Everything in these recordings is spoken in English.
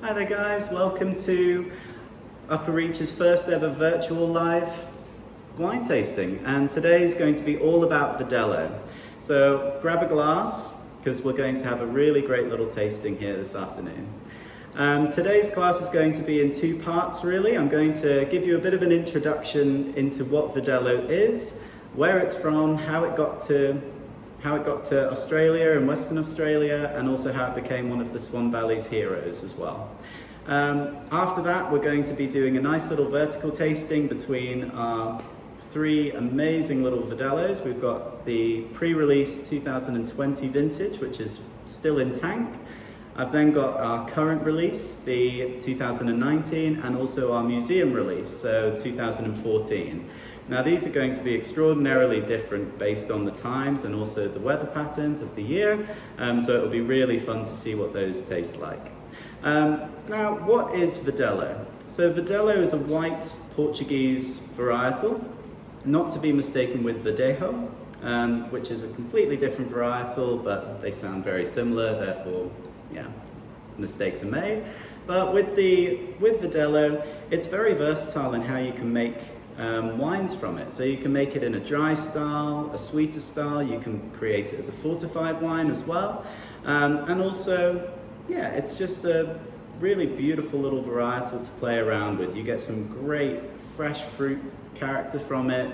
Hi there guys, welcome to Upper Reach's first ever virtual live wine tasting, and today is going to be all about Verdelho. So grab a glass because we're going to have a really great little tasting here this afternoon. Today's class is going to be in two parts really. I'm going to give you a bit of an introduction into what Verdelho is, where it's from, how it got to Australia and Western Australia, and also how it became one of the Swan Valley's heroes as well. After that, we're going to be doing a nice little vertical tasting between our three amazing little Verdelhos. We've got the pre-release 2020 vintage, which is still in tank. I've then got our current release, the 2019, and also our museum release, so 2014. Now these are going to be extraordinarily different based on the times and also the weather patterns of the year, so it'll be really fun to see what those taste like. Now, what is Verdelho? So Verdelho is a white Portuguese varietal, not to be mistaken with Verdelho, which is a completely different varietal, but they sound very similar, therefore, yeah, mistakes are made. But with Verdelho, it's very versatile in how you can make wines from it. So you can make it in a dry style, a sweeter style, you can create it as a fortified wine as well. And also, yeah, it's just a really beautiful little varietal to play around with. You get some great fresh fruit character from it.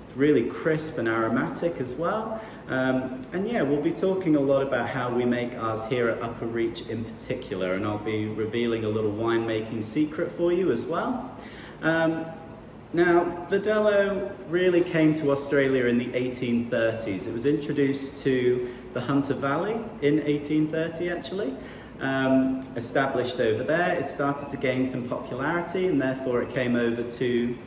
It's really crisp and aromatic as well. And yeah, we'll be talking a lot about how we make ours here at Upper Reach in particular, and I'll be revealing a little winemaking secret for you as well. Now, Verdelho really came to Australia in the 1830s. It was introduced to the Hunter Valley in 1830 actually. Established over there, it started to gain some popularity, and therefore it came over to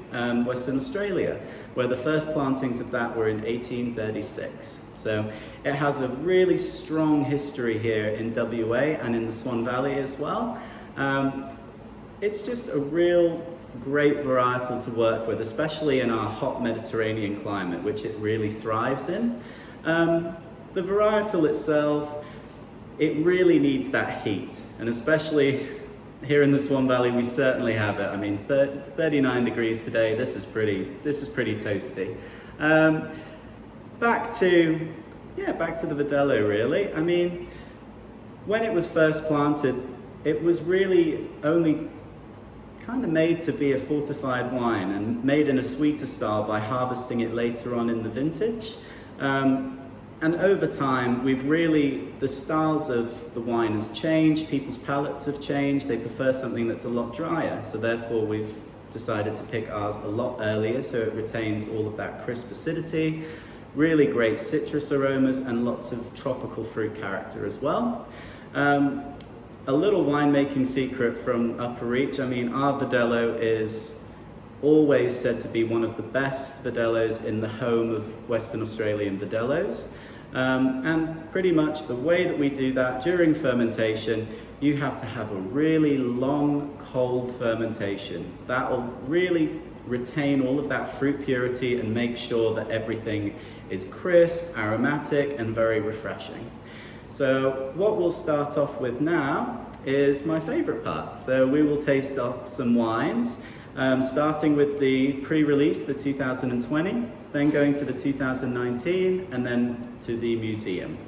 Western Australia, where the first plantings of that were in 1836. So it has a really strong history here in WA and in the Swan Valley as well. It's just a real great varietal to work with, especially in our hot Mediterranean climate, which it really thrives in. The varietal itself, it really needs that heat, and especially here in the Swan Valley, we certainly have it. I mean, 39 degrees today. This is pretty toasty. Back to the Verdelho really. I mean, when it was first planted, it was really only kind of made to be a fortified wine and made in a sweeter style by harvesting it later on in the vintage. And over time, the styles of the wine has changed, people's palates have changed, they prefer something that's a lot drier, so therefore we've decided to pick ours a lot earlier so it retains all of that crisp acidity, really great citrus aromas, and lots of tropical fruit character as well. A little winemaking secret from Upper Reach. I mean, our Verdelho is always said to be one of the best Verdelhos in the home of Western Australian Verdelhos. And pretty much the way that we do that during fermentation, you have to have a really long, cold fermentation. That will really retain all of that fruit purity and make sure that everything is crisp, aromatic, and very refreshing. So what we'll start off with now is my favorite part. So we will taste off some wines, starting with the pre-release, the 2020, then going to the 2019, and then to the museum.